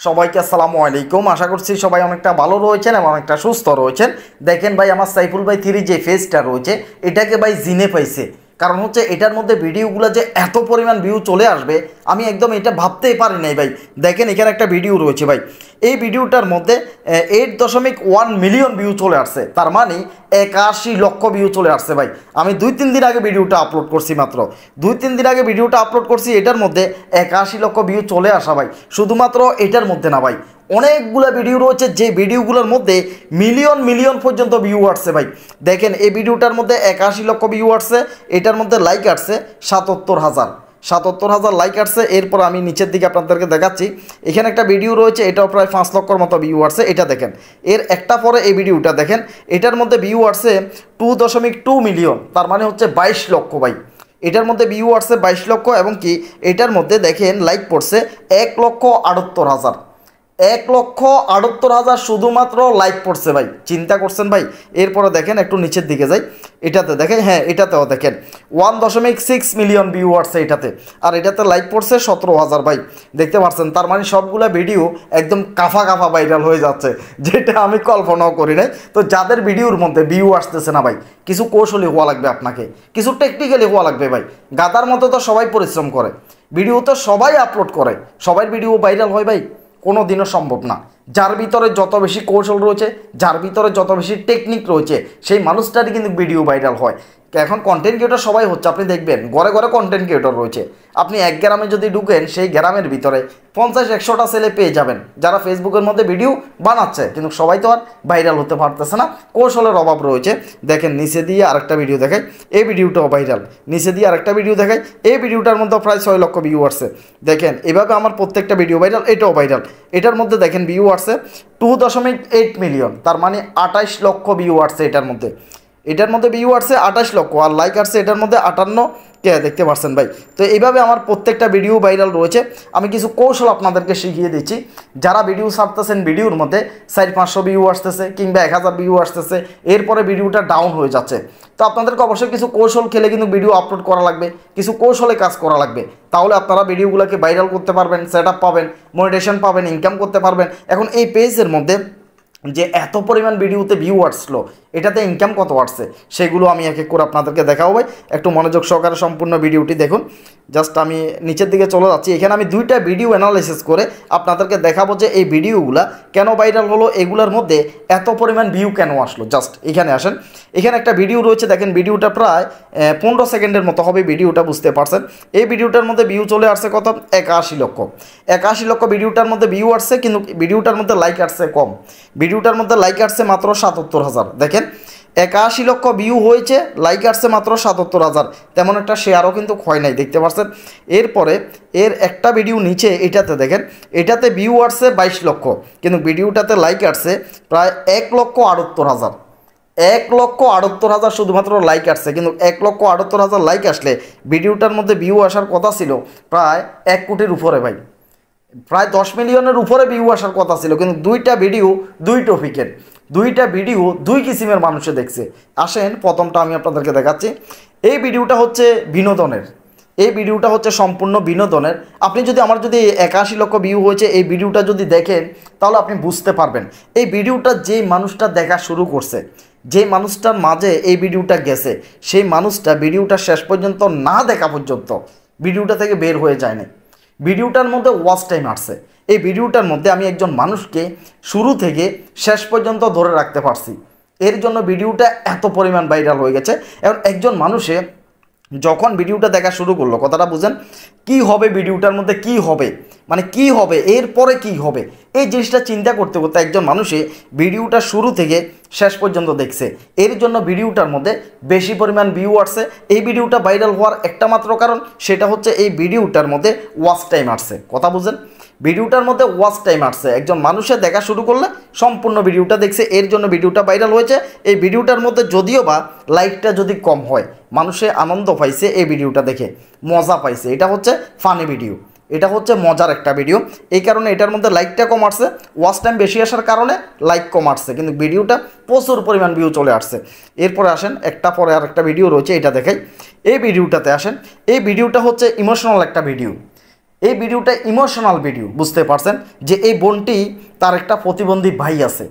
সবাইকে আসসালামু আলাইকুম। আশা করছি সবাই অনেকটা ভালো রয়েছেন এবং অনেকটা সুস্থ রয়েছেন। দেখেন ভাই, আমার সাইফুল ভাই 3 যে ফেজটা রয়েছে এটাকে ভাই জিনে পাইছে। কারণ হচ্ছে এটার মধ্যে ভিডিওগুলো যে এত পরিমাণ ভিউ চলে আসবে আমি একদম এটা ভাবতেই পারি নাই ভাই। দেখেন এখানে একটা ভিডিও রয়েছে ভাই, এই ভিডিওটার মধ্যে 8.1 মিলিয়ন ভিউ চলে আসছে, তার মানে 81 লক্ষ ভিউ চলে আসছে ভাই। আমি 2-3 দিন আগে ভিডিওটা আপলোড করছি, মাত্র 2-3 দিন আগে ভিডিওটা আপলোড করছি, এটার মধ্যে 81 লক্ষ ভিউ চলে আসা ভাই। শুধুমাত্র এটার মধ্যে না ভাই, অনেকগুলো ভিডিও রয়েছে যে ভিডিওগুলোর মধ্যে মিলিয়ন মিলিয়ন পর্যন্ত ভিউ আসছে ভাই। দেখেন এই ভিডিওটার মধ্যে 81 লক্ষ ভিউ আসছে, এটার মধ্যে লাইক আসছে 77,000 লাইক আসছে। এরপর আমি নিচের দিকে আপনাদেরকে দেখাচ্ছি, এখানে একটা ভিডিও রয়েছে, এটাও প্রায় 5 লক্ষর মতো ভিউ আসছে। এটা দেখেন, এর একটা পরে এই ভিডিওটা দেখেন, এটার মধ্যে ভিউ আসছে 2.2 মিলিয়ন, তার মানে হচ্ছে 22 লক্ষ ভাই। এটার মধ্যে ভিউ আসছে 22 লক্ষ এবং কি এটার মধ্যে দেখেন লাইক পড়ছে 1,78,000, 1,78,000 শুধুমাত্র লাইক পড়ছে ভাই। চিন্তা করছেন ভাই। এরপরে দেখেন একটু নিচের দিকে যাই, এটাতে দেখেন, হ্যাঁ এটাতেও দেখেন 1.6 মিলিয়ন ভিউ আসছে এটাতে, আর এটাতে লাইক পড়ছে 17,000 ভাই। দেখতে পাচ্ছেন, তার মানে সবগুলা ভিডিও একদম কাফা কাফা ভাইরাল হয়ে যাচ্ছে, যেটা আমি কল্পনাও করি নাই। তো যাদের ভিডিওর মধ্যে ভিউ আসতেছে না ভাই, কিছু কৌশলী হওয়া লাগবে আপনাকে, কিছু টেকনিক্যালি হওয়া লাগবে ভাই। গাদার মতো তো সবাই পরিশ্রম করে, ভিডিও তো সবাই আপলোড করে, সবার ভিডিও ভাইরাল হয় ভাই? কোনো দিনও সম্ভব না। যার ভিতরে যত বেশি কৌশল রয়েছে, যার ভিতরে যত বেশি টেকনিক রয়েছে, সেই মানুষটারই কিন্তু ভিডিও ভাইরাল হয়। এখন কন্টেন্ট ক্রিয়েটর সবাই হচ্ছে, আপনি দেখবেন ঘরে ঘরে কন্টেন্ট ক্রিয়েটর রয়েছে। আপনি এক গ্রামে যদি ঢুকেন, সেই গ্রামের ভিতরে 50-100টা ছেলে পেয়ে যাবেন যারা ফেসবুকের মধ্যে ভিডিও বানাচ্ছে, কিন্তু সবাই তো আর ভাইরাল হতে পারতেছে না, কৌশলের অভাব রয়েছে। দেখেন নিচে দিয়ে আরেকটা ভিডিও দেখাই, এই ভিডিওটাও ভাইরাল। নিচে দিয়ে আরেকটা ভিডিও দেখাই, এই ভিডিওটার মধ্যে প্রায় 6 লক্ষ ভিউ আসছে। দেখেন এভাবে আমার প্রত্যেকটা ভিডিও ভাইরাল, এটাও ভাইরাল। এটার মধ্যে দেখেন ভিউ আসছে 2.8 মিলিয়ন, তার মানে 28 লক্ষ ভিউ আসছে এটার মধ্যে। এটার মধ্যে ভিউ আসছে 28 লক্ষ, আর লাইক আসছে এটার মধ্যে 58 কে, দেখতে পাচ্ছেন ভাই। তো এইভাবে আমার প্রত্যেকটা ভিডিও ভাইরাল রয়েছে। আমি কিছু কৌশল আপনাদেরকে শিখিয়ে দিচ্ছি। যারা ভিডিও ছাড়তেছেন, ভিডিওর মধ্যে 400-500 ভিউ আসতেছে কিংবা 1000 ভিউ আসতেছে, এরপরে ভিডিওটা ডাউন হয়ে যাচ্ছে, তো আপনাদেরকে অবশ্যই কিছু কৌশল খেলে কিন্তু ভিডিও আপলোড করা লাগবে, কিছু কৌশলে কাজ করা লাগবে। তাহলে আপনারা ভিডিওগুলোকে ভাইরাল করতে পারবেন, সেট আপ পাবেন, মনিটাইজেশন পাবেন, ইনকাম করতে পারবেন। এখন এই পেজের মধ্যে যে এত পরিমাণ ভিডিওতে ভিউ আসলো, এটাতে ইনকাম কত আসছে সেগুলো আমি এক এক করে আপনাদেরকে দেখাবো ভাই। একটু মনোযোগ সহকারে সম্পূর্ণ ভিডিওটি দেখুন। জাস্ট আমি নিচের দিকে চলে যাচ্ছি, এখানে আমি 2টা ভিডিও অ্যানালাইসিস করে আপনাদেরকে দেখাবো যে এই ভিডিওগুলো কেন ভাইরাল হলো, এগুলোর মধ্যে এত পরিমাণ ভিউ কেন আসলো। জাস্ট এখানে আসেন, এখানে একটা ভিডিও রয়েছে, দেখেন ভিডিওটা প্রায় 15 সেকেন্ডের মতো হবে ভিডিওটা, বুঝতে পারছেন। এই ভিডিওটার মধ্যে ভিউ চলে আসছে কত, 81 লক্ষ। 81 লক্ষ ভিডিওটার মধ্যে ভিউ আসছে, কিন্তু ভিডিওটার মধ্যে লাইক আসছে কম। ভিডিওটার মধ্যে লাইক আসছে মাত্র 77,000। দেখেন 81 লক্ষ ভিউ হয়েছে, লাইক আসছে মাত্র 77,000, তেমন একটা শেয়ারও কিন্তু হয় নাই, দেখতে পাচ্ছেন। এরপরে এর একটা ভিডিও নিচে, এটাতে দেখেন, এটাতে ভিউ আসছে 22 লক্ষ, কিন্তু ভিডিওটাতে লাইক আসছে প্রায় 1,78,000। 1,78,000 শুধুমাত্র লাইক আসছে, কিন্তু 1,78,000 লাইক আসলে ভিডিওটার মধ্যে ভিউ আসার কথা ছিল প্রায় 1 কোটির উপরে ভাই, প্রায় 10 মিলিয়নের উপরে ভিউ আসার কথা ছিল। কিন্তু 2টা ভিডিও 2 টপিকের, 2টা ভিডিও 2 কিসিমের মানুষে দেখছে। আসেন প্রথমটা আমি আপনাদেরকে দেখাচ্ছি। এই ভিডিওটা হচ্ছে বিনোদনের, এই ভিডিওটা হচ্ছে সম্পূর্ণ বিনোদনের। আপনি যদি, আমার যদি 81 লক্ষ ভিউ হয়েছে, এই ভিডিওটা যদি দেখেন তাহলে আপনি বুঝতে পারবেন এই ভিডিওটা যেই মানুষটা দেখা শুরু করছে, যে মানুষটার মাঝে এই ভিডিওটা গেছে, সেই মানুষটা ভিডিওটা শেষ পর্যন্ত না দেখা পর্যন্ত ভিডিওটা থেকে বের হয়ে যায় না। ভিডিওটার মধ্যে ওয়াচ টাইম আসছে, এই ভিডিওটার মধ্যে আমি একজন মানুষকে শুরু থেকে শেষ পর্যন্ত ধরে রাখতে পারছি, এর জন্য ভিডিওটা এত পরিমাণ ভাইরাল হয়ে গেছে। এবং একজন মানুষে যখন ভিডিওটা দেখা শুরু করলো, কথাটা বুঝেন, কি হবে ভিডিওটার মধ্যে, কি হবে, মানে কি হবে এরপরে কি হবে, এই জিনিসটা চিন্তা করতে করতে একজন মানুষে ভিডিওটা শুরু থেকে শেষ পর্যন্ত দেখছে, এর জন্য ভিডিওটার মধ্যে বেশি পরিমাণ ভিউ আসছে। এই ভিডিওটা ভাইরাল হওয়ার একটা মাত্র কারণ, সেটা হচ্ছে এই ভিডিওটার মধ্যে ওয়াচ টাইম আসছে, কথা বুঝেন, ভিডিওটার মধ্যে ওয়াচ টাইম আসছে। একজন মানুষে দেখা শুরু করলে সম্পূর্ণ ভিডিওটা দেখছে, এর জন্য ভিডিওটা ভাইরাল হয়েছে। এই ভিডিওটার মধ্যে যদিও বা লাইকটা যদি কম হয়, মানুষে আনন্দ পাইছে এই ভিডিওটা দেখে, মজা পাইছে, এটা হচ্ছে ফানি ভিডিও, এটা হচ্ছে মজার একটা ভিডিও, এই কারণে এটার মধ্যে লাইকটা কম আসছে, ওয়াচ টাইম বেশি আসার কারণে লাইক কম আসছে, কিন্তু ভিডিওটা প্রচুর পরিমাণ ভিউ চলে আসছে। এরপরে আসেন, একটা পরে আর একটা ভিডিও রয়েছে, এটা দেখাই। এই ভিডিওটাতে আসেন, এই ভিডিওটা হচ্ছে ইমোশনাল একটা ভিডিও, এই ভিডিওটা ইমোশনাল ভিডিও, বুঝতে পারছেন যে এই বোনটি তার একটা প্রতিবন্ধী ভাই আছে,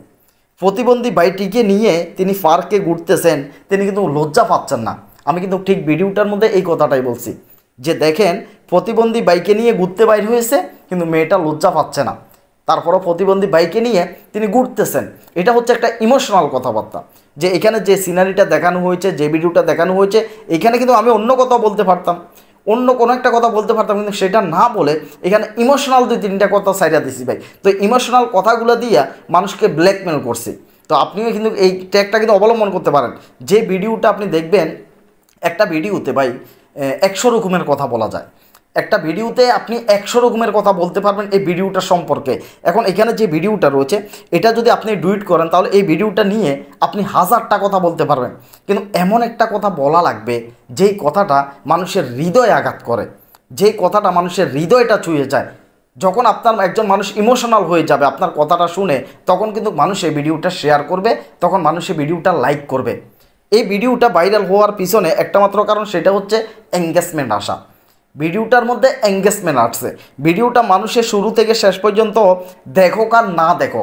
প্রতিবন্ধী ভাইটিকে নিয়ে তিনি পার্কে ঘুরতেছেন, তিনি কিন্তু লজ্জা পাচ্ছেন না। আমি কিন্তু ঠিক ভিডিওটার মধ্যে এই কথাটাই বলছি যে দেখেন প্রতিবন্ধী বাইকে নিয়ে ঘুরতে বাইর হয়েছে কিন্তু মেয়েটা লজ্জা পাচ্ছে না, তারপরও প্রতিবন্ধী বাইকে নিয়ে তিনি ঘুরতেছেন। এটা হচ্ছে একটা ইমোশনাল কথাবার্তা, যে এখানে যে সিনারিটা দেখানো হয়েছে, যে ভিডিওটা দেখানো হয়েছে, এখানে কিন্তু আমি অন্য কথা বলতে পারতাম, অন্য কোনো একটা কথা বলতে পারতাম, কিন্তু সেটা না বলে এখানে ইমোশনাল 2-3টা কথা সাইডা দিছি ভাই। তো ইমোশনাল কথাগুলো দিয়ে মানুষকে ব্ল্যাকমেল করছি। তো আপনিও কিন্তু এই ট্যাগটা কিন্তু অবলম্বন করতে পারেন। যে ভিডিওটা আপনি দেখবেন, একটা ভিডিওতে ভাই 100 রকমের কথা বলা যায়, একটা ভিডিওতে আপনি 100 রকমের কথা বলতে পারবেন এই ভিডিওটা সম্পর্কে। এখন এখানে যে ভিডিওটা রয়েছে এটা যদি আপনি ডুইট করেন তাহলে এই ভিডিওটা নিয়ে আপনি 1000টা কথা বলতে পারবেন, কিন্তু এমন একটা কথা বলা লাগবে যেই কথাটা মানুষের হৃদয়ে আঘাত করে, যেই কথাটা মানুষের হৃদয়টা ছুঁয়ে যায়। যখন আপনার একজন মানুষ ইমোশনাল হয়ে যাবে আপনার কথাটা শুনে, তখন কিন্তু মানুষ এই ভিডিওটা শেয়ার করবে, তখন মানুষ এই ভিডিওটা লাইক করবে। এই ভিডিওটা ভাইরাল হওয়ার পিছনে একটা মাত্র কারণ, সেটা হচ্ছে এঙ্গেজমেন্ট আসা। ভিডিওটার মধ্যে এঙ্গেজমেন্ট আসছে, ভিডিওটা মানুষের শুরু থেকে শেষ পর্যন্ত দেখোক আর না দেখো,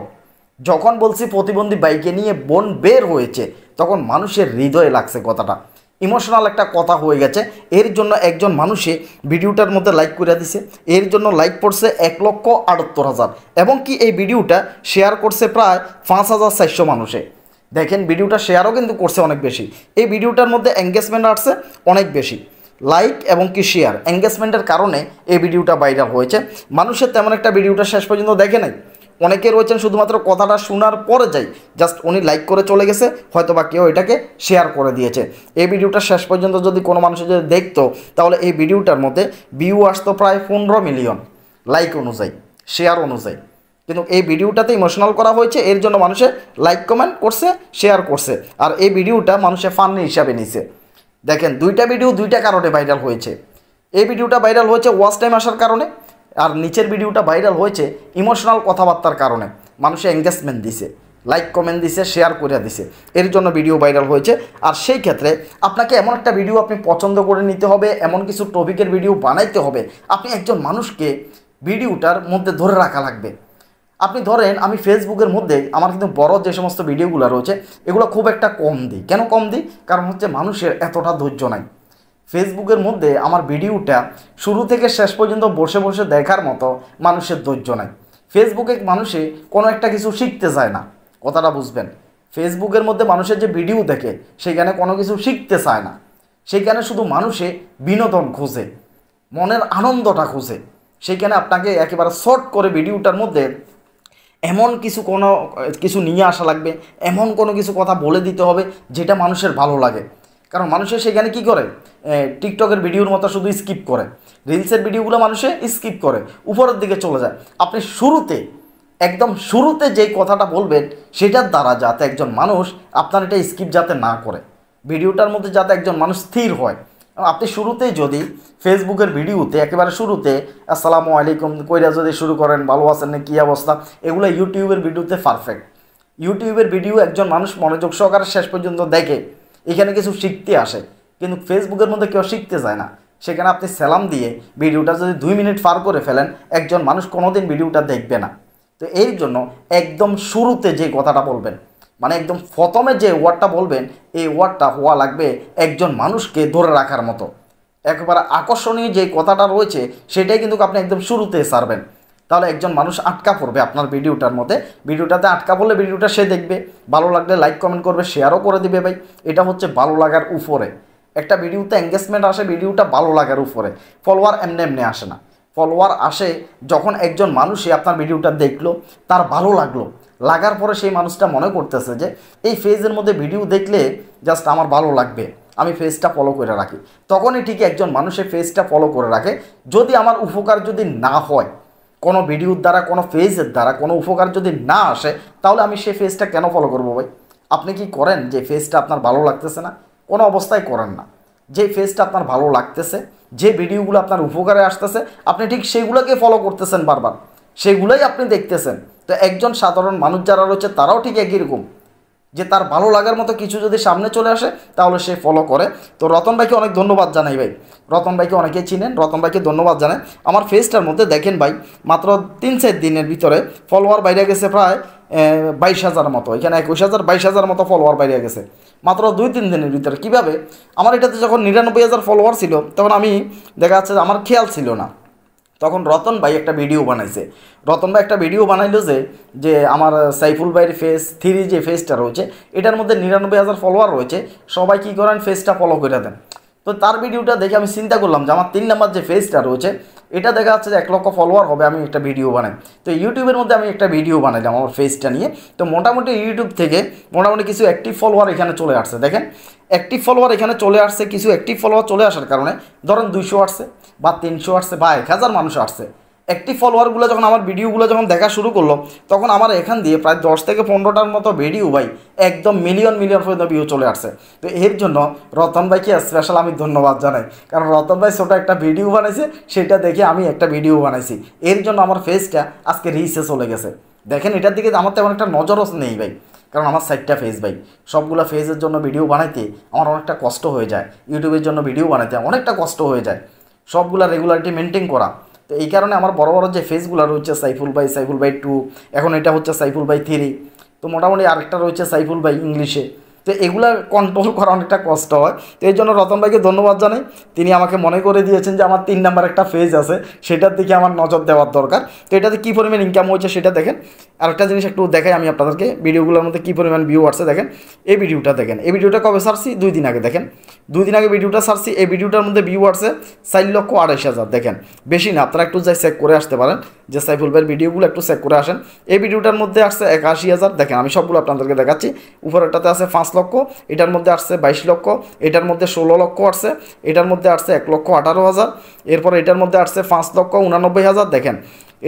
যখন বলছি প্রতিবন্ধী বাইকে নিয়ে বোন বের হয়েছে তখন মানুষের হৃদয়ে লাগছে কথাটা, ইমোশনাল একটা কথা হয়ে গেছে। এর জন্য একজন মানুষে ভিডিওটার মধ্যে লাইক করে দিছে, এর জন্য লাইক পড়ছে 1,78,000 এবং কি এই ভিডিওটা শেয়ার করছে প্রায় 5,400 মানুষে। দেখেন ভিডিওটা শেয়ারও কিন্তু করছে অনেক বেশি, এই ভিডিওটার মধ্যে এঙ্গেজমেন্ট আসছে অনেক বেশি, লাইক এবং কি শেয়ার এঙ্গেজমেন্টের কারণে এই ভিডিওটা ভাইরাল হয়েছে। মানুষের তেমন একটা ভিডিওটা শেষ পর্যন্ত দেখে নাই, অনেকে রয়েছেন শুধুমাত্র কথাটা শোনার পরে যাই, জাস্ট উনি লাইক করে চলে গেছে, হয়তো বা কেউ এটাকে শেয়ার করে দিয়েছে। এই ভিডিওটা শেষ পর্যন্ত যদি কোনো মানুষ যদি দেখতো তাহলে এই ভিডিওটার মধ্যে ভিউ আসতো প্রায় 15 মিলিয়ন লাইক অনুযায়ী, শেয়ার অনুযায়ী। কিন্তু এই ভিডিওটাতে ইমোশনাল করা হয়েছে, এর জন্য মানুষে লাইক কমেন্ট করছে, শেয়ার করছে, আর এই ভিডিওটা মানুষে ফানি হিসাবে নিছে। দেখেন দুইটা ভিডিও দুইটা কারণে ভাইরাল হয়েছে। এই ভিডিওটা ভাইরাল হয়েছে ওয়াচ টাইম আসার কারণে, আর নিচের ভিডিওটা ভাইরাল হয়েছে ইমোশনাল কথাবার্তার কারণে। মানুষে এঙ্গেজমেন্ট দিছে, লাইক কমেন্ট দিছে, শেয়ার করে দিছে, এর জন্য ভিডিও ভাইরাল হয়েছে। আর সেই ক্ষেত্রে আপনাকে এমন একটা ভিডিও আপনি পছন্দ করে নিতে হবে, এমন কিছু টপিকের ভিডিও বানাইতে হবে, আপনি একজন মানুষকে ভিডিওটার মধ্যে ধরে রাখা লাগবে। আপনি ধরেন আমি ফেসবুকের মধ্যে আমার কিন্তু বড় যে সমস্ত ভিডিওগুলো রয়েছে এগুলো খুব একটা কম দিই। কেন কম দিই? কারণ হচ্ছে মানুষের এতটা ধৈর্য নাই। ফেসবুকের মধ্যে আমার ভিডিওটা শুরু থেকে শেষ পর্যন্ত বসে বসে দেখার মতো মানুষের ধৈর্য নাই। ফেসবুকে মানুষে কোনো একটা কিছু শিখতে চায় না, কথাটা বুঝবেন। ফেসবুকের মধ্যে মানুষের যে ভিডিও দেখে সেখানে কোনো কিছু শিখতে চায় না, সেখানে শুধু মানুষে বিনোদন খোঁজে, মনের আনন্দটা খোঁজে। সেইখানে আপনাকে একেবারে শর্ট করে ভিডিওটার মধ্যে এমন কোনো কিছু নিয়ে আসা লাগবে, এমন কোনো কিছু কথা বলে দিতে হবে যেটা মানুষের ভালো লাগে। কারণ মানুষের সেখানে কি করে, টিকটকের ভিডিওর মতো শুধু স্কিপ করে, রিলসের ভিডিওগুলো মানুষে স্কিপ করে, উপরের দিকে চলে যায়। আপনি শুরুতে একদম শুরুতে যেই কথাটা বলবেন সেটার দ্বারা যাতে একজন মানুষ আপনার এটা স্কিপ যাতে না করে, ভিডিওটার মধ্যে যাতে একজন মানুষ স্থির হয়। আপনি শুরুতেই যদি ফেসবুকের ভিডিওতে একেবারে শুরুতে আসসালামু আলাইকুম কইরা যদি শুরু করেন, ভালো আছেন না, কী অবস্থা, এগুলো ইউটিউবের ভিডিওতে পারফেক্ট। ইউটিউবের ভিডিও একজন মানুষ মনোযোগ সহকারে শেষ পর্যন্ত দেখে, এখানে কিছু শিখতে আসে। কিন্তু ফেসবুকের মধ্যে কেউ শিখতে যায় না, সেখানে আপনি সালাম দিয়ে ভিডিওটা যদি 2 মিনিট পার করে ফেলেন একজন মানুষ কোনোদিন ভিডিওটা দেখবে না। তো এই জন্য একদম শুরুতে যে কথাটা বলবেন, মানে একদম প্রথমে যে ওয়ার্ডটা বলবেন এই ওয়ার্ডটা হওয়া লাগবে একজন মানুষকে ধরে রাখার মতো, একেবারে আকর্ষণীয় যে কথাটা রয়েছে সেটাই কিন্তু আপনি একদম শুরুতে ছাড়বেন। তাহলে একজন মানুষ আটকা পড়বে আপনার ভিডিওটার মধ্যে, ভিডিওটাতে আটকা পড়লে ভিডিওটা সে দেখবে, ভালো লাগলে লাইক কমেন্ট করবে, শেয়ারও করে দিবে। ভাই এটা হচ্ছে ভালো লাগার উপরে, একটা ভিডিওতে এঙ্গেজমেন্ট আসে ভিডিওটা ভালো লাগার উপরে, ফলোয়ার এমনি এমনি আসে না। ফলোয়ার আসে যখন একজন মানুষই আপনার ভিডিওটা দেখলো, তার ভালো লাগলো, লাগার পরে সেই মানুষটা মনে করতেছে যে এই ফেজের মধ্যে ভিডিও দেখলে জাস্ট আমার ভালো লাগবে, আমি ফেজটা ফলো করে রাখি। তখনই ঠিক একজন মানুষের ফেজটা ফলো করে রাখে। যদি আমার উপকার যদি না হয়, কোনো ভিডিওর দ্বারা, কোনো ফেজের দ্বারা কোনো উপকার যদি না আসে, তাহলে আমি সেই ফেজটা কেন ফলো করবো? ভাই আপনি কি করেন যে ফেজটা আপনার ভালো লাগতেছে না? কোনো অবস্থায় করেন না। যে ফেজটা আপনার ভালো লাগতেছে, যে ভিডিওগুলো আপনার উপকারে আসতেছে, আপনি ঠিক সেগুলোকে ফলো করতেছেন বারবার, সেগুলোই আপনি দেখতেছেন। তো একজন সাধারণ মানুষ যারা রয়েছে তারাও ঠিক একই রকম, যে তার ভালো লাগার মতো কিছু যদি সামনে চলে আসে তাহলে সে ফলো করে। তো রতন ভাইকে অনেক ধন্যবাদ জানাই ভাই, রতন ভাইকে অনেকেই চিনেন, রতন ভাইকে ধন্যবাদ জানাই। আমার ফেসটার মধ্যে দেখেন ভাই মাত্র 3-4 দিনের ভিতরে ফলোয়ার বাইরে গেছে প্রায় 22,000 মতো, এখানে 21,000 22,000 মতো ফলোয়ার বাইরে গেছে মাত্র 2-3 দিনের ভিতরে। কীভাবে? আমার এটাতে যখন 99,000 ফলোয়ার ছিল তখন আমি দেখা যাচ্ছে আমার খেয়াল ছিল না, তখন রতন ভাই একটা ভিডিও বানাইছে। রতন ভাই একটা ভিডিও বানাইলো যে আমার সাইফুল ভাইয়ের ফেস 3 যে ফেসটা রয়েছে এটার মধ্যে 99,000 ফলোয়ার রয়েছে, সবাই কী করেন ফেসটা ফলো করে দেন। তো তার ভিডিওটা দেখে আমি চিন্তা করলাম যে আমার 3 নম্বর যে ফেসটা রয়েছে এটা দেখা যাচ্ছে যে 1 লক্ষ ফলোয়ার হবে, আমি একটা ভিডিও বানাই। তো ইউটিউবের মধ্যে আমি একটা ভিডিও বানাইলাম আমার ফেসটা নিয়ে। তো মোটামুটি ইউটিউব থেকে মোটামুটি কিছু অ্যাক্টিভ ফলোয়ার এখানে চলে আসছে। দেখেন অ্যাক্টিভ ফলোয়ার এখানে চলে আসছে, কিছু অ্যাক্টিভ ফলোয়ার চলে আসার কারণে ধরেন 200 আসছে বা 300 আসছে বা 1000 মানুষ আসছে। অ্যাক্টিভ ফলোয়ারগুলো যখন আমার ভিডিওগুলো যখন দেখা শুরু করলো তখন আমার এখান দিয়ে প্রায় 10 থেকে 15টার মতো ভিডিও ভাই একদম মিলিয়ন পর্যন্ত ভিউ চলে আসছে। তো এর জন্য রতন ভাইকে স্পেশাল আমি ধন্যবাদ জানাই, কারণ রতন ভাই ছোটো একটা ভিডিও বানাইছে, সেটা দেখে আমি একটা ভিডিও বানাইছি, এর জন্য আমার ফেসটা আজকে রিচে চলে গেছে। দেখেন এটার দিকে আমার তেমন একটা নজরও নেই ভাই, কারণ আমার 6টা ফেস ভাই, সবগুলো ফেসের জন্য ভিডিও বানাইতে আমার অনেকটা কষ্ট হয়ে যায়, ইউটিউবের জন্য ভিডিও বানাইতে অনেকটা কষ্ট হয়ে যায়, সবগুলা রেগুলারিটি মেনটেন করা। তো এই কারণে আমার বড় বড় যে ফেসগুলো রয়েছে সাইফুল ভাই 2, এখন এটা হচ্ছে সাইফুল ভাই 3, তো মোটামুটি আরেকটা রয়েছে সাইফুল ভাই ইংলিশে। তো এগুলা কন্ট্রোল করা অনেকটা কষ্ট হয়। তো এই জন্য রতন ভাইকে ধন্যবাদ জানাই, তিনি আমাকে মনে করে দিয়েছেন যে আমার 3 নাম্বার একটা ফেজ আছে, সেটার দিকে আমার নজর দেওয়ার দরকার। তো এটাতে কী পরিমাণ ইনকাম হয়েছে সেটা দেখেন। আরেকটা জিনিস একটু দেখাই আমি আপনাদেরকে, ভিডিওগুলোর মধ্যে কী পরিমাণ ভিউ আসছে দেখেন। এই ভিডিওটা দেখেন, এই ভিডিওটা কবে ছাড়ছি? 2 দিন আগে। দেখেন 2 দিন আগে ভিডিওটা ছাড়ছি, এই ভিডিওটার মধ্যে ভিউ আসছে 4,28,000। দেখেন বেশি না, আপনারা একটু যাই চেক করে আসতে পারেন, যে সাইফুল ভাইয়ের ভিডিওগুলো একটু চেক করে আসেন। এই ভিডিওটার মধ্যে আসছে 81,000। দেখেন আমি সবগুলো আপনাদেরকে দেখাচ্ছি। উপরেরটাতে আছে 5 লক্ষ, এটার মধ্যে আসছে 22 লক্ষ, এটার মধ্যে 16 লক্ষ আসছে, এটার মধ্যে আসছে 1,18,000, এরপর এটার মধ্যে আসছে 5,89,000। দেখেন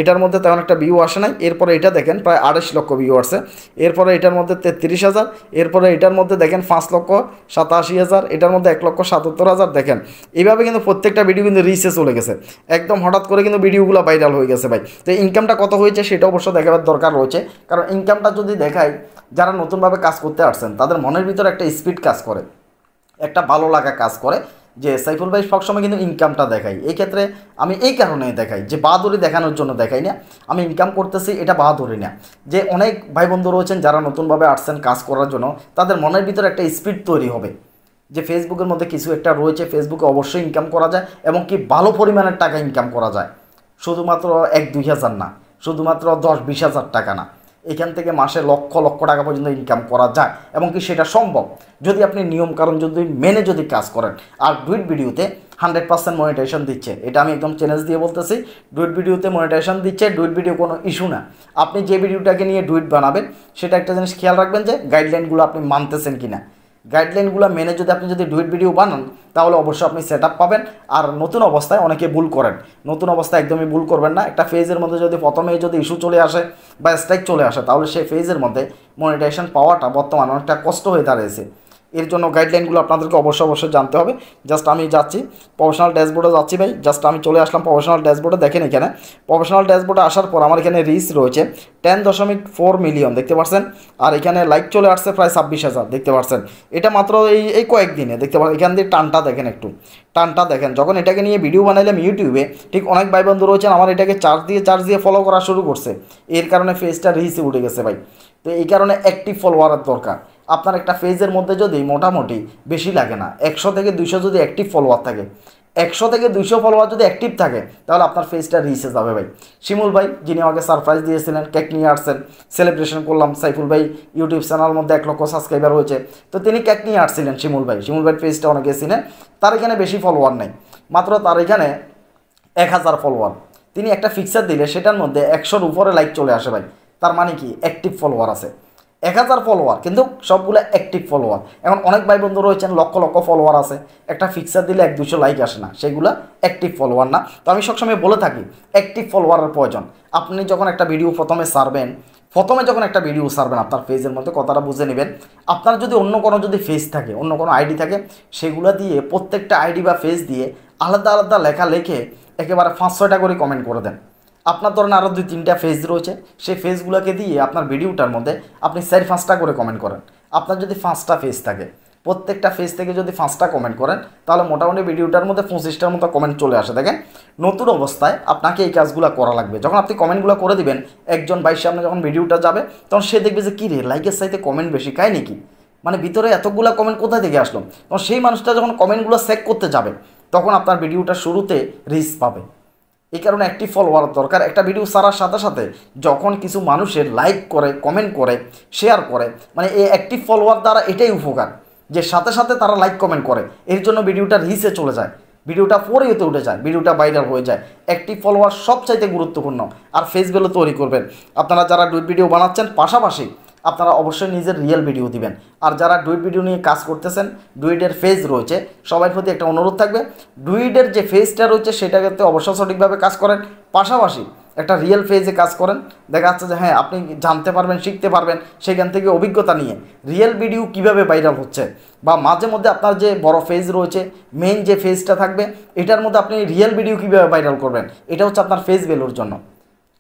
এটার মধ্যে তেমন একটা ভিউ আসে নাই। এরপরে এটা দেখেন প্রায় 28 লক্ষ ভিউ আসছে। এরপরে এটার মধ্যে 33,000, এরপরে এটার মধ্যে দেখেন 5,87,000, এটার মধ্যে 1,77,000। দেখেন এইভাবে কিন্তু প্রত্যেকটা ভিডিও কিন্তু রিচে চলে গেছে, একদম হঠাৎ করে কিন্তু ভিডিওগুলো ভাইরাল হয়ে গেছে ভাই। তো ইনকামটা কত হয়েছে সেটা অবশ্য দেখাবার দরকার রয়েছে, কারণ ইনকামটা যদি দেখাই, যারা নতুনভাবে কাজ করতে আসছেন তাদের মনের ভিতরে একটা স্পিড কাজ করে, একটা ভালো লাগা কাজ করে যে সাইফুল ভাই সবসময় কিন্তু ইনকামটা দেখাই। এই ক্ষেত্রে আমি এই কারণেই দেখাই যে বাহাদুরি দেখানোর জন্য দেখাই না, আমি ইনকাম করতেছি এটা বাহাদুরি না। যে অনেক ভাই বন্ধু রয়েছেন যারা নতুনভাবে আসছেন কাজ করার জন্য, তাদের মনের ভিতরে একটা স্পিড তৈরি হবে যে ফেসবুকের মধ্যে কিছু একটা রয়েছে, ফেসবুকে অবশ্যই ইনকাম করা যায় এবং কি ভালো পরিমাণের টাকা ইনকাম করা যায়, শুধুমাত্র 1-2 হাজার না, শুধুমাত্র 10-20 হাজার টাকা না, এখান থেকে মাসে লক্ষ টাকা পর্যন্ত ইনকাম করা যায় এবং কি সেটা সম্ভব যদি আপনি নিয়মকানুন যদি মেনে যদি কাজ করেন। আর ডুইট ভিডিওতে 100% মনিটাইজেশন দিচ্ছে, এটা আমি একদম চ্যালেঞ্জ দিয়ে বলতেছি, ডুইট ভিডিওতে মনিটাইজেশন দিচ্ছে। ডুইট ভিডিও কোনো ইস্যু না, আপনি যে ভিডিওটাকে নিয়ে ডুইট বানাবেন সেটা একটা জিনিস খেয়াল রাখবেন যে গাইডলাইনগুলো আপনি মানতেছেন কিনা। গাইডলাইনগুলো মেনে যদি আপনি যদি ডুইট ভিডিও বানান তাহলে অবশ্যই আপনি সেট আপ পাবেন। আর নতুন অবস্থায় অনেকে ভুল করেন, নতুন অবস্থায় একদমই ভুল করবেন না। একটা ফেজের মধ্যে যদি প্রথমেই যদি ইস্যু চলে আসে বা স্ট্রাইক চলে আসে তাহলে সেই ফেজের মধ্যে মনিটাইজেশন পাওয়াটা বর্তমানে অনেকটা কষ্ট হয়ে দাঁড়িয়েছে। এর জন্য গাইডলাইনগুলো আপনাদেরকে অবশ্যই জানতে হবে। জাস্ট আমি যাচ্ছি প্রফেশনাল ড্যাশবোর্ডে যাচ্ছি ভাই, জাস্ট আমি চলে আসলাম প্রফেশনাল ড্যাশবোর্ডে। দেখেন এখানে প্রফেশনাল ড্যাশবোর্ডে আসার পর আমার এখানে রিচ রয়েছে 10.4 মিলিয়ন দেখতে পাচ্ছেন, আর এখানে লাইক চলে আসছে প্রায় 26,000 দেখতে পাচ্ছেন। এটা মাত্র এই কয়েকদিনে দেখতে পাচ্ছেন। এখান দিয়ে টানটা দেখেন, একটু টানটা দেখেন। যখন এটাকে নিয়ে ভিডিও বানাইলাম ইউটিউবে, ঠিক অনেক ভাই বন্ধু রয়েছেন আমার এটাকে চার্জ দিয়ে ফলো করা শুরু করছে, এর কারণে ফেজটা রিচে উঠে গেছে ভাই। তো এই কারণে অ্যাক্টিভ ফলোয়ারের দরকার। আপনার একটা পেজের মধ্যে যদি মোটামুটি বেশি লাগে না 100 থেকে 200 যদি অ্যাক্টিভ ফলোয়ার থাকে, 100 থেকে 200 ফলোয়ার যদি অ্যাক্টিভ থাকে তাহলে আপনার পেজটা রিচে যাবে ভাই। শিমুল ভাই যিনি আমাকে সারপ্রাইজ দিয়েছিলেন, কেক নিয়ে আসছেন, সেলিব্রেশন করলাম। সাইফুল ভাই ইউটিউব চ্যানেলের মধ্যে 1 লক্ষ সাবস্ক্রাইবার হয়েছে, তো তিনি কেক নিয়ে আসছিলেন শিমুল ভাইয়ের পেজটা অনেকে ছিলেন। তার এখানে বেশি ফলোয়ার নেই, মাত্র তার এখানে 1000 ফলোয়ার। তিনি একটা ফিক্সার দিলে সেটার মধ্যে 100-র উপরে লাইক চলে আসে ভাই, তার মানে কি অ্যাক্টিভ ফলোয়ার আছে। 1000 ফলোয়ার কিন্তু সবগুলো অ্যাক্টিভ ফলোয়ার। এখন অনেক ভাই বন্ধু রয়েছেন লক্ষ ফলোয়ার আছে, একটা ফিক্সার দিলে 100-200 লাইক আসে না, সেগুলো অ্যাক্টিভ ফলোয়ার না। তো আমি সবসময় বলে থাকি অ্যাক্টিভ ফলোয়ারের প্রয়োজন। আপনি যখন একটা ভিডিও প্রথমে যখন একটা ভিডিও ছাড়বেন আপনার পেজের মধ্যে, কথাটা বুঝে নেবেন। আপনার যদি অন্য কোনো যদি পেজ থাকে, অন্য কোনো আইডি থাকে, সেগুলো দিয়ে প্রত্যেকটা আইডি বা পেজ দিয়ে আলাদা লেখা লিখে একেবারে 5-6টা করে কমেন্ট করে দেন। আপনার ধরেন আরও 2-3টা পেজ রয়েছে, সেই পেজগুলোকে দিয়ে আপনার ভিডিওটার মধ্যে আপনি 4-5টা করে কমেন্ট করেন। আপনার যদি 5টা পেজ থাকে, প্রত্যেকটা পেজ থেকে যদি 5টা কমেন্ট করেন তাহলে মোটামুটি ভিডিওটার মধ্যে 25টার মতো কমেন্ট চলে আসে। দেখেন নতুন অবস্থায় আপনাকে এই কাজগুলো করা লাগবে। যখন আপনি কমেন্টগুলো করে দিবেন, একজন ভাইয়ের সামনে যখন ভিডিওটা যাবে তখন সে দেখবে যে কী রে, লাইকের চাইতে কমেন্ট বেশি, খায় নাকি, মানে ভিতরে এতগুলো কমেন্ট কোথা থেকে আসলো। তখন সেই মানুষটা যখন কমেন্টগুলো চেক করতে যাবে তখন আপনার ভিডিওটা শুরুতে রিচ পাবে। এই কারণে অ্যাক্টিভ ফলোয়ার দরকার। একটা ভিডিও ছাড়ার সাথে সাথে যখন কিছু মানুষের লাইক করে, কমেন্ট করে, শেয়ার করে, মানে এই অ্যাক্টিভ ফলোয়ার দ্বারা এটাই উপকার যে সাথে সাথে তারা লাইক কমেন্ট করে, এর জন্য ভিডিওটা রিচে চলে যায়, ভিডিওটা ফোরেতে উঠে যায়, ভিডিওটা ভাইরাল হয়ে যায়। অ্যাক্টিভ ফলোয়ার সবচাইতে গুরুত্বপূর্ণ। আর ফেস ভ্যালু তৈরি করবেন আপনারা যারা ডুইট ভিডিও বানাচ্ছেন, পাশাপাশি আপনারা অবশ্যই নিজের রিয়েল ভিডিও দিবেন। আর যারা ডুইট ভিডিও নিয়ে কাজ করতেছেন, ডুইটের ফেজ রয়েছে, সবার প্রতি একটা অনুরোধ থাকবে, ডুইটের যে ফেজটা রয়েছে সেটাকে অবশ্যই সঠিকভাবে কাজ করেন, পাশাপাশি একটা রিয়েল ফেজে কাজ করেন। দেখা যাচ্ছে যে হ্যাঁ আপনি জানতে পারবেন, শিখতে পারবেন, সেখান থেকে অভিজ্ঞতা নিয়ে রিয়েল ভিডিও কিভাবে ভাইরাল হচ্ছে। বা মাঝে মধ্যে আপনার যে বড় ফেজ রয়েছে, মেইন যে ফেজটা থাকবে, এটার মধ্যে আপনি রিয়েল ভিডিও কীভাবে ভাইরাল করবেন, এটা হচ্ছে আপনার ফেজ ভ্যালুর জন্য।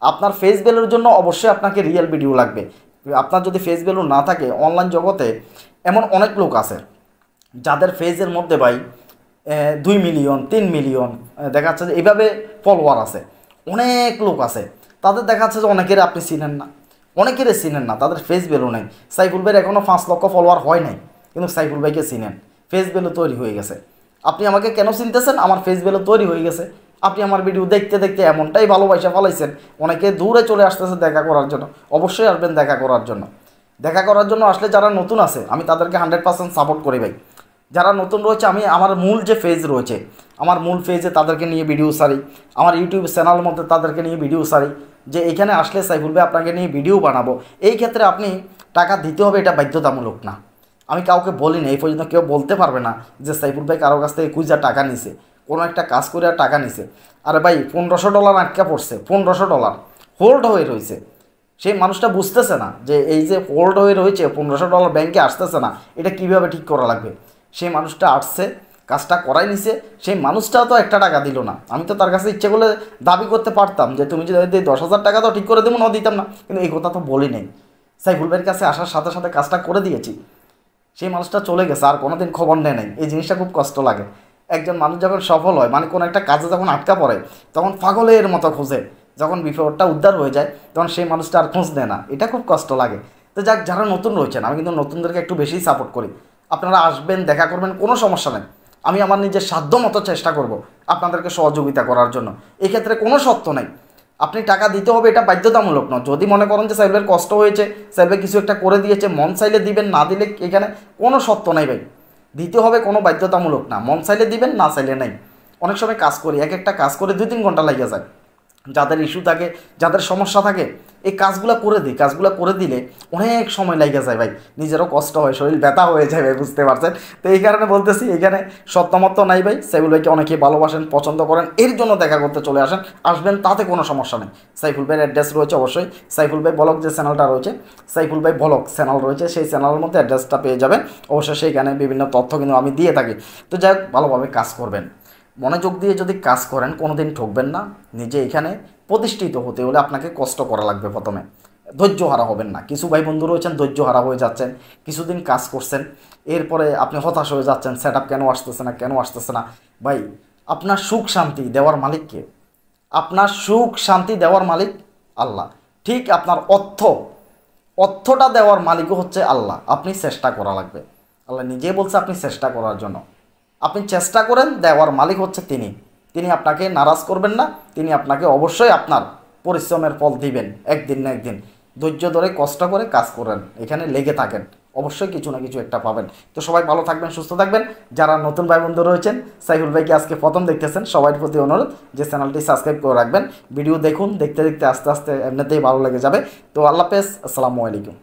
আপনার ফেজ ভ্যালুর জন্য অবশ্যই আপনাকে রিয়েল ভিডিও লাগবে। আপনার যদি ফেস ভ্যালু না থাকে, অনলাইন জগতে এমন অনেক লোক আছে যাদের ফেজের মধ্যে ভাই 2 মিলিয়ন 3 মিলিয়ন দেখা যাচ্ছে যে এইভাবে ফলোয়ার আছে, অনেক লোক আছে, তাদের দেখা যাচ্ছে যে অনেকের আপনি চিনেন না, অনেকেরই চিনেন না, তাদের ফেস ভ্যালু নেই। সাইফুল ভাইয়ের এখনও 5 লক্ষ ফলোয়ার হয় নাই, কিন্তু সাইফুল ভাইকে চিনেন, ফেস ভ্যালু তৈরি হয়ে গেছে। আপনি আমাকে কেন চিনতেছেন? আমার ফেস ভ্যালু তৈরি হয়ে গেছে। আপনি আমার ভিডিও দেখতে দেখতে এমনটাই ভালোবাসা ফলাইছেন, অনেকে দূরে চলে আসতেছে দেখা করার জন্য। অবশ্যই আসবেন দেখা করার জন্য। দেখা করার জন্য আসলে যারা নতুন আছে আমি তাদেরকে 100% সাপোর্ট করি ভাই। যারা নতুন রয়েছে আমি আমার মূল যে ফেজ রয়েছে, আমার মূল ফেজে তাদেরকে নিয়ে ভিডিও সারি, আমার ইউটিউব চ্যানেলের মধ্যে তাদেরকে নিয়ে ভিডিও সারি যে এখানে আসলে সাইফুল ভাই আপনাকে নিয়ে ভিডিও বানাবো। এই ক্ষেত্রে আপনি টাকা দিতে হবে, এটা বাধ্যতামূলক না। আমি কাউকে বলি না, এই পর্যন্ত কেউ বলতে পারবে না যে সাইফুল ভাই কারো কাছ থেকে 20,000 টাকা নিছে, কোনো একটা কাজ করে আর টাকা নিছে। আরে ভাই $1500 আটকা পড়ছে, $1500 হোল্ড হয়ে রয়েছে। সেই মানুষটা বুঝতেছে না যে এই যে হোল্ড হয়ে রয়েছে, $1500 ব্যাংকে আসতেছে না, এটা কিভাবে ঠিক করা লাগবে। সেই মানুষটা আসছে, কাজটা করাই নিছে, সেই মানুষটাও তো একটা টাকা দিল না। আমি তো তার কাছে ইচ্ছে করলে দাবি করতে পারতাম যে তুমি যদি 10,000 টাকা তো ঠিক করে দেবো, না দিতাম না, কিন্তু এই কথা তো বলি নেই। সাইফুল ভাইয়ের কাছে আসার সাথে সাথে কাজটা করে দিয়েছি, সেই মানুষটা চলে গেছে, আর কোনোদিন খবর নেয় নাই। এই জিনিসটা খুব কষ্ট লাগে। একজন মানুষ যখন সফল হয়, মানে কোনো একটা কাজে যখন আটকা পড়ে, তখন পাগলের মতো খোঁজে, যখন বিপদটা উদ্ধার হয়ে যায় তখন সেই মানুষটা আর খোঁজ নেয় না, এটা খুব কষ্ট লাগে। তো যাক, যারা নতুন রয়েছেন আমি কিন্তু নতুনদেরকে একটু বেশি সাপোর্ট করি। আপনারা আসবেন, দেখা করবেন, কোনো সমস্যা নেই। আমি আমার নিজের সাধ্য মতো চেষ্টা করব আপনাদেরকে সহযোগিতা করার জন্য। এক্ষেত্রে কোনো শর্ত নেই, আপনি টাকা দিতে হবে, এটা বাধ্যতামূলক নয়। যদি মনে করেন যে সাইফুলের কষ্ট হয়েছে, সাইফুল কিছু একটা করে দিয়েছে, মন চাইলে দিবেন, না দিলে এখানে কোনো শর্ত নাই ভাই, দিতে হবে, কোনো বাধ্যতামূলক না। মন চাইলে দিবেন, না চাইলে নাই। অনেক সময় কাজ করি, এক একটা কাজ করে 2-3 ঘন্টা লেগে যায়। যাদের ইস্যু থাকে, যাদের সমস্যা থাকে, এই কাজগুলো করে দিই, কাজগুলো করে দিলে অনেক সময় লেগে যায় ভাই, নিজেরও কষ্ট হয়, শরীর ব্যথা হয়ে যায় ভাই, বুঝতে পারছেন। তো এই কারণে বলতেছি, এখানে সত্যমত্ব নাই ভাই। সাইফুল ভাইকে অনেকেই ভালোবাসেন, পছন্দ করেন, এর জন্য দেখা করতে চলে আসেন, আসবেন, তাতে কোনো সমস্যা নেই। সাইফুল ভাইয়ের অ্যাড্রেস রয়েছে অবশ্যই, সাইফুল ভাই ব্লগ যে চ্যানেলটা রয়েছে, সাইফুল ভাই ব্লগ চ্যানেল রয়েছে, সেই চ্যানেলের মধ্যে অ্যাড্রেসটা পেয়ে যাবেন। অবশ্যই সেইখানে বিভিন্ন তথ্য কিন্তু আমি দিয়ে থাকি। তো যাই হোক, ভালোভাবে কাজ করবেন, মনোযোগ দিয়ে যদি কাজ করেন কোনো দিন ঠকবেন না। নিজে এখানে প্রতিষ্ঠিত হতে হলে আপনাকে কষ্ট করা লাগবে। প্রথমে ধৈর্য হারা হবেন না। কিছু ভাই বন্ধু রয়েছেন ধৈর্য হারা হয়ে যাচ্ছেন, কিছুদিন কাজ করছেন, এরপরে আপনি হতাশ হয়ে যাচ্ছেন, সেট আপ কেন আসতেছে না, কেন আসতেছে না। ভাই, আপনার সুখ শান্তি দেওয়ার মালিক কে? আপনার সুখ শান্তি দেওয়ার মালিক আল্লাহ। ঠিক আপনার অর্থটা দেওয়ার মালিকও হচ্ছে আল্লাহ। আপনি চেষ্টা করা লাগবে। আল্লাহ নিজে বলছে আপনি চেষ্টা করার জন্য। আপনি চেষ্টা করেন, দেওয়ার মালিক হচ্ছে তিনি। তিনি আপনাকে নারাজ করবেন না, তিনি আপনাকে অবশ্যই আপনার পরিশ্রমের ফল দিবেন একদিন না একদিন। ধৈর্য ধরে কষ্ট করে কাজ করেন, এখানে লেগে থাকেন, অবশ্যই কিছু না কিছু একটা পাবেন। তো সবাই ভালো থাকবেন, সুস্থ থাকবেন। যারা নতুন ভাই বন্ধু রয়েছেন, সাইফুল ভাইকে আজকে প্রথম দেখতেছেন, সবার প্রতি অনুরোধ যে চ্যানেলটি সাবস্ক্রাইব করে রাখবেন। ভিডিও দেখুন, দেখতে দেখতে আস্তে আস্তে এমনিতেই ভালো লেগে যাবে। তো আল্লাহ হাফেজ, আসসালামু আলাইকুম।